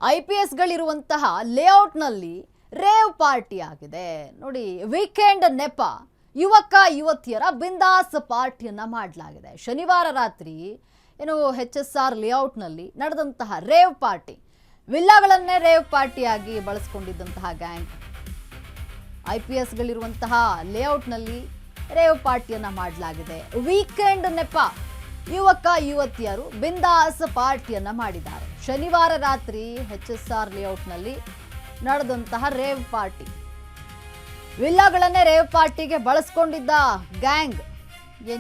IPSಗಳಿರುವಂತಹ ಲೇಔಟ್ನಲ್ಲಿ rave party ಆಗಿದೆ ನೋಡಿ. ವೀಕೆಂಡ್ ನೆಪ ಯುವಕ ಯುವತಿಯರ ಬಿಂದಾಸ್ ಪಾರ್ಟಿಯನ್ನ ಮಾಡಲಾಗಿದೆ. ಶನಿವಾರ ರಾತ್ರಿ HSR ಲೇಔಟ್ನಲ್ಲಿ ನಡೆದಂತಹ ರೇವ್ ಪಾರ್ಟಿ, ವಿಲ್ಲಾಗಳನ್ನೇ ರೇವ್ ಪಾರ್ಟಿಯಾಗಿ ಬಳಸಿಕೊಂಡಿದ್ದಂತಹ ಗ್ಯಾಂಗ್ IPSಗಳಿರುವಂತಹ ಲೇಔಟ್ನಲ್ಲಿ ರೇವ್ ಪಾರ್ಟಿಯನ್ನ ಮಾಡಲಾಗಿದೆ. ವೀಕೆಂಡ್ ನೆಪ ಯುವಕ ಯುವತಿಯರು ಬಿಂದಾಸ್ ಪಾರ್ಟಿಯನ್ನ ಮಾಡಿದ್ದಾರೆ. ಶನಿವಾರ ರಾತ್ರಿ HSR ಲೇಔಟ್ನಲ್ಲಿ ನಡೆದಂತಹ ರೇವ್ ಪಾರ್ಟಿ, ವಿಲ್ಲಾಗಳನ್ನೇ ರೇವ್ ಪಾರ್ಟಿಗೆ ಬಳಸ್ಕೊಂಡಿದ್ದ ಗ್ಯಾಂಗ್,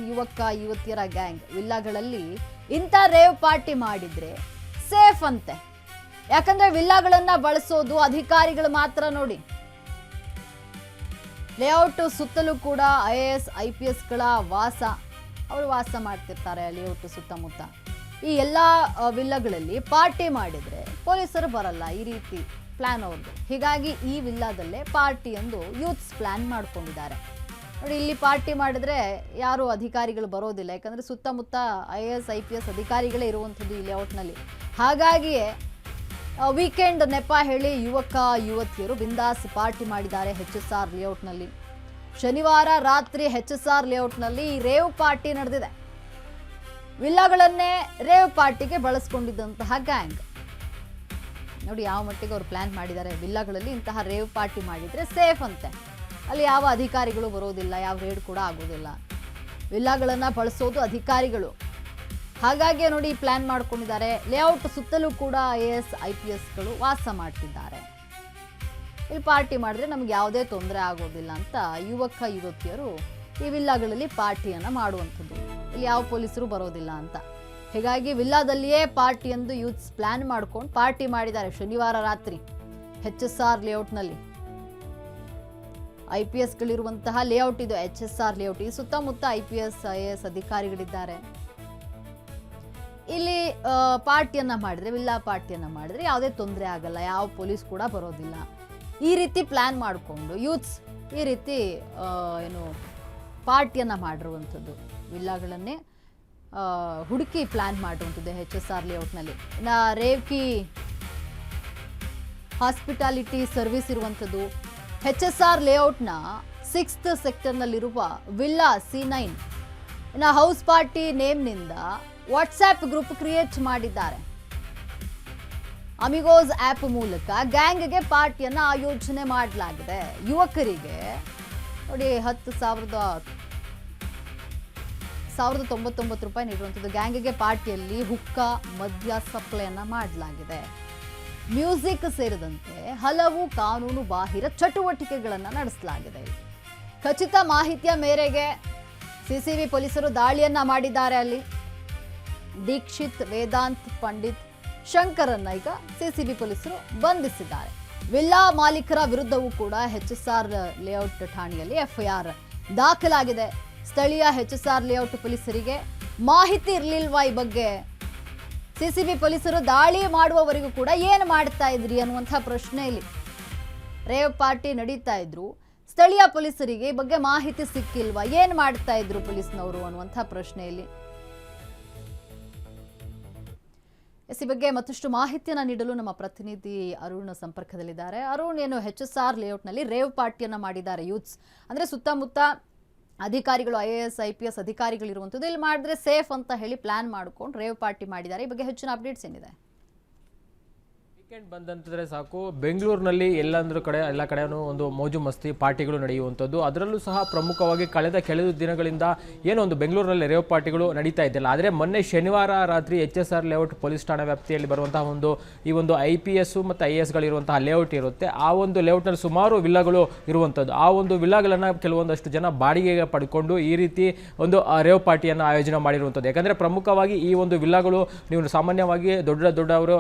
ಯುವಕ ಯುವತಿಯರ ಗ್ಯಾಂಗ್ ವಿಲ್ಲಾಗಳಲ್ಲಿ ಇಂಥ ರೇವ್ ಪಾರ್ಟಿ ಮಾಡಿದ್ರೆ ಸೇಫ್ ಅಂತೆ. ಯಾಕಂದ್ರೆ ವಿಲ್ಲಾಗಳನ್ನ ಬಳಸೋದು ಅಧಿಕಾರಿಗಳು ಮಾತ್ರ ನೋಡಿ. ಲೇಔಟ್ ಸುತ್ತಲೂ ಕೂಡ IAS IPSಗಳ ಅವರು ವಾಸ ಮಾಡ್ತಿರ್ತಾರೆ ಲೇಔಟ್ ಸುತ್ತಮುತ್ತ. ಈ ಎಲ್ಲ ವಿಲ್ಲಾಗಳಲ್ಲಿ ಪಾರ್ಟಿ ಮಾಡಿದ್ರೆ ಪೊಲೀಸರು ಬರಲ್ಲ, ಈ ರೀತಿ ಪ್ಲಾನ್ ಅವ್ರದ್ದು. ಹೀಗಾಗಿ ಈ ವಿಲ್ಲಾದಲ್ಲೇ ಪಾರ್ಟಿ ಎಂದು ಯೂತ್ಸ್ ಪ್ಲಾನ್ ಮಾಡ್ಕೊಂಡಿದ್ದಾರೆ ನೋಡಿ. ಇಲ್ಲಿ ಪಾರ್ಟಿ ಮಾಡಿದ್ರೆ ಯಾರು ಅಧಿಕಾರಿಗಳು ಬರೋದಿಲ್ಲ, ಯಾಕಂದ್ರೆ ಸುತ್ತಮುತ್ತ IAS IPS ಅಧಿಕಾರಿಗಳೇ ಇರುವಂಥದ್ದು ಈ ಲೇಔಟ್ನಲ್ಲಿ. ಹಾಗಾಗಿಯೇ ವೀಕೆಂಡ್ ನೆಪ ಹೇಳಿ ಯುವಕ ಯುವತಿಯರು ಬಿಂದಾಸ್ ಪಾರ್ಟಿ ಮಾಡಿದ್ದಾರೆ HSR ಲೇಔಟ್ನಲ್ಲಿ. ಶನಿವಾರ ರಾತ್ರಿ HSR ಲೇಔಟ್ನಲ್ಲಿ ರೇವ್ ಪಾರ್ಟಿ ನಡೆದಿದೆ. ವಿಲ್ಲಾಗಳನ್ನೇ ರೇವ್ ಪಾರ್ಟಿಗೆ ಬಳಸ್ಕೊಂಡಿದ್ದಂತಹ ಗ್ಯಾಂಗ್ ನೋಡಿ ಯಾವ ಮಟ್ಟಿಗೆ ಅವರು ಪ್ಲಾನ್ ಮಾಡಿದ್ದಾರೆ. ವಿಲ್ಲಾಗಳಲ್ಲಿ ಇಂತಹ ರೇವ್ ಪಾರ್ಟಿ ಮಾಡಿದ್ರೆ ಸೇಫ್ ಅಂತೆ, ಅಲ್ಲಿ ಯಾವ ಅಧಿಕಾರಿಗಳು ಬರೋದಿಲ್ಲ, ಯಾವ ರೇಡ್ ಕೂಡ ಆಗೋದಿಲ್ಲ. ವಿಲ್ಲಾಗಳನ್ನ ಬಳಸೋದು ಅಧಿಕಾರಿಗಳು. ಹಾಗಾಗಿ ನೋಡಿ ಪ್ಲಾನ್ ಮಾಡ್ಕೊಂಡಿದ್ದಾರೆ. ಲೇಔಟ್ ಸುತ್ತಲೂ ಕೂಡ IAS IPSಗಳು ವಾಸ ಮಾಡ್ತಿದ್ದಾರೆ. ಇಲ್ಲಿ ಪಾರ್ಟಿ ಮಾಡಿದ್ರೆ ನಮ್ಗೆ ಯಾವುದೇ ತೊಂದರೆ ಆಗೋದಿಲ್ಲ ಅಂತ ಯುವಕ ಯುವತಿಯರು ಈ ವಿಲ್ಲಾಗಳಲ್ಲಿ ಪಾರ್ಟಿಯನ್ನ ಮಾಡುವಂಥದ್ದು. ಇಲ್ಲಿ ಯಾವ ಪೊಲೀಸರು ಬರೋದಿಲ್ಲ ಅಂತ. ಹೀಗಾಗಿ ವಿಲ್ಲಾದಲ್ಲಿಯೇ ಪಾರ್ಟಿ ಎಂದು ಯೂತ್ಸ್ ಪ್ಲಾನ್ ಮಾಡ್ಕೊಂಡು ಪಾರ್ಟಿ ಮಾಡಿದ್ದಾರೆ ಶನಿವಾರ ರಾತ್ರಿ HSR ಲೇಔಟ್ನಲ್ಲಿ. IPSಗಳಿರುವಂತಹ ಲೇಔಟ್ ಇದು HSR ಲೇಔಟ್. ಈ ಸುತ್ತಮುತ್ತ IPS IAS ಅಧಿಕಾರಿಗಳಿದ್ದಾರೆ. ಇಲ್ಲಿ ಪಾರ್ಟಿಯನ್ನ ಮಾಡಿದ್ರೆ, ವಿಲ್ಲಾ ಪಾರ್ಟಿಯನ್ನ ಮಾಡಿದ್ರೆ ಯಾವುದೇ ತೊಂದರೆ ಆಗಲ್ಲ, ಯಾವ ಪೊಲೀಸ್ ಕೂಡ ಬರೋದಿಲ್ಲ. ಈ ರೀತಿ ಪ್ಲಾನ್ ಮಾಡಿಕೊಂಡು ಯೂತ್ಸ್ ಈ ರೀತಿ ಪಾರ್ಟಿಯನ್ನ ಮಾಡಿರುವಂಥದ್ದು. ವಿಲ್ಲಾಗಳನ್ನೇ ಹುಡುಕಿ ಪ್ಲಾನ್ ಮಾಡಿರುವಂಥದ್ದು HSR ಲೇಔಟ್ನಲ್ಲಿ. ರೇವ್ಕಿ ಹಾಸ್ಪಿಟಾಲಿಟಿ ಸರ್ವಿಸ್ ಇರುವಂಥದ್ದು HSR ಲೇಔಟ್ನ 6th ಸೆಕ್ಟರ್ನಲ್ಲಿರುವ ವಿಲ್ಲಾ C9 ಹೌಸ್ ಪಾರ್ಟಿ ನೇಮ್ನಿಂದ ವಾಟ್ಸ್ಆ್ಯಪ್ ಗ್ರೂಪ್ ಕ್ರಿಯೇಟ್ ಮಾಡಿದ್ದಾರೆ. ಅಮಿಗೋಸ್ ಆ್ಯಪ್ ಮೂಲಕ ಗ್ಯಾಂಗ್ಗೆ ಪಾರ್ಟಿಯನ್ನು ಆಯೋಜನೆ ಮಾಡಲಾಗಿದೆ. ಯುವಕರಿಗೆ ನೋಡಿ 10,099 ರೂಪಾಯಿ ನೀಡುವಂಥದ್ದು. ಗ್ಯಾಂಗ್ಗೆ ಪಾರ್ಟಿಯಲ್ಲಿ ಹುಕ್ಕ ಮದ್ಯ ಸಪ್ಲೈಯನ್ನ ಮಾಡಲಾಗಿದೆ. ಮ್ಯೂಸಿಕ್ ಸೇರಿದಂತೆ ಹಲವು ಕಾನೂನು ಬಾಹಿರ ಚಟುವಟಿಕೆಗಳನ್ನು ನಡೆಸಲಾಗಿದೆ. ಖಚಿತ ಮಾಹಿತಿಯ ಮೇರೆಗೆ CCV ಪೊಲೀಸರು ದಾಳಿಯನ್ನ ಮಾಡಿದ್ದಾರೆ. ಅಲ್ಲಿ ದೀಕ್ಷಿತ್, ವೇದಾಂತ್, ಪಂಡಿತ್, ಶಂಕರನ್ನ ಈಗ CCB ಪೊಲೀಸರು ಬಂಧಿಸಿದ್ದಾರೆ. ವಿಲ್ಲಾ ಮಾಲೀಕರ ವಿರುದ್ಧವೂ ಕೂಡ HSR ಲೇಔಟ್ ಠಾಣೆಯಲ್ಲಿ FIR ದಾಖಲಾಗಿದೆ. ಸ್ಥಳೀಯ HSR ಲೇಔಟ್ ಪೊಲೀಸರಿಗೆ ಮಾಹಿತಿ ಇರಲಿಲ್ವಾ ಈ ಬಗ್ಗೆ? CCB ಪೊಲೀಸರು ದಾಳಿ ಮಾಡುವವರೆಗೂ ಕೂಡ ಏನು ಮಾಡ್ತಾ ಇದ್ರಿ ಅನ್ನುವಂಥ ಪ್ರಶ್ನೆ ಇಲ್ಲಿ. ರೇವ್ ಪಾರ್ಟಿ ನಡೀತಾ ಇದ್ರು, ಸ್ಥಳೀಯ ಪೊಲೀಸರಿಗೆ ಈ ಬಗ್ಗೆ ಮಾಹಿತಿ ಸಿಕ್ಕಿಲ್ವಾ, ಏನು ಮಾಡ್ತಾ ಇದ್ರು ಪೊಲೀಸ್ನವರು ಅನ್ನುವಂಥ ಪ್ರಶ್ನೆ ಇಲ್ಲಿ. ಈ ಬಗ್ಗೆ ಮತ್ತಷ್ಟು ಮಾಹಿತಿಯನ್ನು ನೀಡಲು ನಮ್ಮ ಪ್ರತಿನಿಧಿ ಅರುಣ್ ಸಂಪರ್ಕದಲ್ಲಿದ್ದಾರೆ. ಅರುಣ್, HSR ಲೇಔಟ್ನಲ್ಲಿ ರೇವ್ ಪಾರ್ಟಿಯನ್ನು ಮಾಡಿದ್ದಾರೆ ಯೂತ್ಸ್, ಅಂದರೆ ಸುತ್ತಮುತ್ತ ಅಧಿಕಾರಿಗಳು IAS IPS ಅಧಿಕಾರಿಗಳಿರುವಂಥದ್ದು. ಇಲ್ಲಿ ಮಾಡಿದ್ರೆ ಸೇಫ್ ಅಂತ ಹೇಳಿ ಪ್ಲಾನ್ ಮಾಡ್ಕೊಂಡು ರೇವ್ ಪಾರ್ಟಿ ಮಾಡಿದ್ದಾರೆ. ಈ ಬಗ್ಗೆ ಹೆಚ್ಚಿನ ಅಪ್ಡೇಟ್ಸ್ ಏನಿದೆ? ವೀಕೆಂಡ್ ಬಂದಂತಂದರೆ ಸಾಕು, ಬೆಂಗಳೂರಿನಲ್ಲಿ ಎಲ್ಲ ಕಡೆನೂ ಒಂದು ಮೋಜು ಮಸ್ತಿ ಪಾರ್ಟಿಗಳು ನಡೆಯುವಂಥದ್ದು. ಅದರಲ್ಲೂ ಸಹ ಪ್ರಮುಖವಾಗಿ ಕಳೆದ ಕೆಲವು ದಿನಗಳಿಂದ ಒಂದು ಬೆಂಗಳೂರಿನಲ್ಲಿ ರೇವ್ ಪಾರ್ಟಿಗಳು ನಡೀತಾ ಇದ್ದಿಲ್ಲ. ಆದರೆ ಮೊನ್ನೆ ಶನಿವಾರ ರಾತ್ರಿ HSR ಲೇಔಟ್ ಪೊಲೀಸ್ ಠಾಣಾ ವ್ಯಾಪ್ತಿಯಲ್ಲಿ ಬರುವಂತಹ ಈ ಒಂದು IPS ಮತ್ತು IASಗಳಿರುವಂತಹ ಲೇಔಟ್ ಇರುತ್ತೆ. ಆ ಒಂದು ಲೇಔಟ್ನಲ್ಲಿ ಸುಮಾರು ವಿಲ್ಲಾಗಳು ಇರುವಂಥದ್ದು. ಆ ಒಂದು ವಿಲ್ಲಾಗಳನ್ನು ಕೆಲವೊಂದಷ್ಟು ಜನ ಬಾಡಿಗೆಗೆ ಪಡ್ಕೊಂಡು ಈ ರೀತಿ ಒಂದು ರೇವ್ ಪಾರ್ಟಿಯನ್ನು ಆಯೋಜನೆ ಮಾಡಿರುವಂಥದ್ದು. ಯಾಕಂದರೆ ಪ್ರಮುಖವಾಗಿ ಈ ಒಂದು ವಿಲ್ಲಾಗಳು ನೀವು ಸಾಮಾನ್ಯವಾಗಿ ದೊಡ್ಡವರು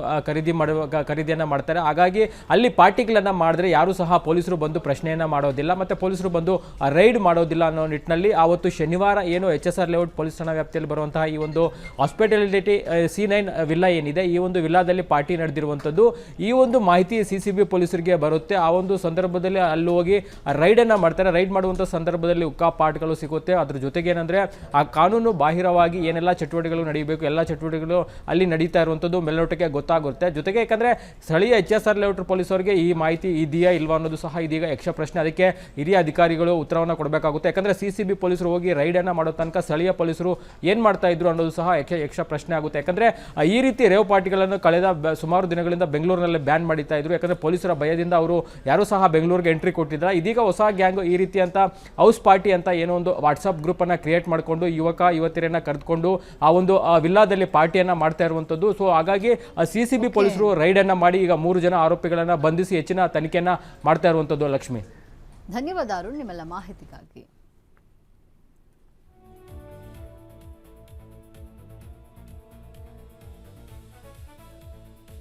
ಖರೀದಿಯನ್ನು ಮಾಡ್ತಾರೆ. ಹಾಗಾಗಿ ಅಲ್ಲಿ ಪಾರ್ಟಿಗಳನ್ನು ಮಾಡಿದ್ರೆ ಯಾರು ಸಹ ಪೊಲೀಸರು ಬಂದು ಪ್ರಶ್ನೆಯನ್ನು ಮಾಡೋದಿಲ್ಲ, ಮತ್ತು ಪೊಲೀಸರು ಬಂದು ರೈಡ್ ಮಾಡೋದಿಲ್ಲ ಅನ್ನೋ ನಿಟ್ಟಿನಲ್ಲಿ ಆವತ್ತು ಶನಿವಾರ HSR ಲೇಔಟ್ ಪೊಲೀಸ್ ಠಾಣಾ ವ್ಯಾಪ್ತಿಯಲ್ಲಿ ಬರುವಂತಹ ಈ ಒಂದು ಹಾಸ್ಪಿಟಾಲಿಟಿ C9 ವಿಲ್ಲಾ ಏನಿದೆ, ಈ ಒಂದು ವಿಲ್ಲಾದಲ್ಲಿ ಪಾರ್ಟಿ ನಡೆದಿರುವಂಥದ್ದು. ಈ ಒಂದು ಮಾಹಿತಿ CCB ಪೊಲೀಸರಿಗೆ ಬರುತ್ತೆ. ಆ ಒಂದು ಸಂದರ್ಭದಲ್ಲಿ ಅಲ್ಲಿ ಹೋಗಿ ರೈಡನ್ನು ಮಾಡ್ತಾರೆ. ರೈಡ್ ಮಾಡುವಂಥ ಸಂದರ್ಭದಲ್ಲಿ ಹುಕ್ಕಾ ಪಾಟ್ಗಳು ಸಿಗುತ್ತೆ. ಅದ್ರ ಜೊತೆಗೆ ಏನಂದರೆ ಆ ಕಾನೂನು ಬಾಹಿರವಾಗಿ ಏನೆಲ್ಲ ಚಟುವಟಿಕೆಗಳು ನಡೆಯಬೇಕು ಎಲ್ಲ ಚಟುವಟಿಕೆಗಳು ಅಲ್ಲಿ ನಡೀತಾ ಇರುವಂಥದ್ದು ಮೇಲ್ನೋಟಕ್ಕೆ ಗೊತ್ತಾಗುತ್ತೆ. ಜೊತೆಗೆ ಯಾಕಂದರೆ ಸ್ಥಳೀಯ HSR ಲೇಔಟ್ ಪೊಲೀಸರಿಗೆ ಈ ಮಾಹಿತಿ ಇದೆಯಾ ಇಲ್ವಾ ಅನ್ನೋದು ಸಹ ಇದೀಗ ಯಕ್ಷ ಪ್ರಶ್ನೆ. ಅದಕ್ಕೆ ಹಿರಿಯ ಅಧಿಕಾರಿಗಳು ಉತ್ತರವನ್ನು ಕೊಡಬೇಕಾಗುತ್ತೆ. ಯಾಕಂದರೆ CCB ಪೊಲೀಸರು ಹೋಗಿ ರೈಡನ್ನು ಮಾಡೋ ತನಕ ಸ್ಥಳೀಯ ಪೊಲೀಸರು ಏನು ಮಾಡ್ತಾ ಇದ್ರು ಅನ್ನೋದು ಸಹ ಯಕ್ಷ ಪ್ರಶ್ನೆ ಆಗುತ್ತೆ. ಯಾಕಂದರೆ ಈ ರೀತಿ ರೇವ್ ಪಾರ್ಟಿಗಳನ್ನು ಕಳೆದ ಸುಮಾರು ದಿನಗಳಿಂದ ಬೆಂಗಳೂರಿನಲ್ಲಿ ಬ್ಯಾನ್ ಮಾಡಿತಾ ಇದ್ರು. ಯಾಕಂದರೆ ಪೊಲೀಸರ ಭಯದಿಂದ ಅವರು ಯಾರೂ ಸಹ ಬೆಂಗಳೂರಿಗೆ ಎಂಟ್ರಿ ಕೊಟ್ಟಿದ್ದಾರೆ. ಇದೀಗ ಹೊಸ ಗ್ಯಾಂಗ್ ಈ ರೀತಿ ಅಂತ ಹೌಸ್ ಪಾರ್ಟಿ ಅಂತ ಏನೋ ಒಂದು ವಾಟ್ಸಪ್ ಗ್ರೂಪನ್ನು ಕ್ರಿಯೇಟ್ ಮಾಡಿಕೊಂಡು ಯುವತಿಯರನ್ನ ಕರೆದುಕೊಂಡು ಆ ಒಂದು ವಿಲ್ಲಾದಲ್ಲಿ ಪಾರ್ಟಿಯನ್ನು ಮಾಡ್ತಾ ಇರುವಂಥದ್ದು. ಸೊ ಹಾಗಾಗಿ CCB ಪೊಲೀಸರು ರೈಡನ್ನು ಮಾಡಿ ಈಗ 3 ಜನ ಆರೋಪಿಗಳನ್ನು ಬಂಧಿಸಿ ಹೆಚ್ಚಿನ ತನಿಖೆಯನ್ನು ಮಾಡ್ತಾ ಇರುವಂಥದ್ದು. ಲಕ್ಷ್ಮಿ, ಧನ್ಯವಾದ ಅರುಣ್ ನಿಮ್ಮೆಲ್ಲ ಮಾಹಿತಿಗಾಗಿ.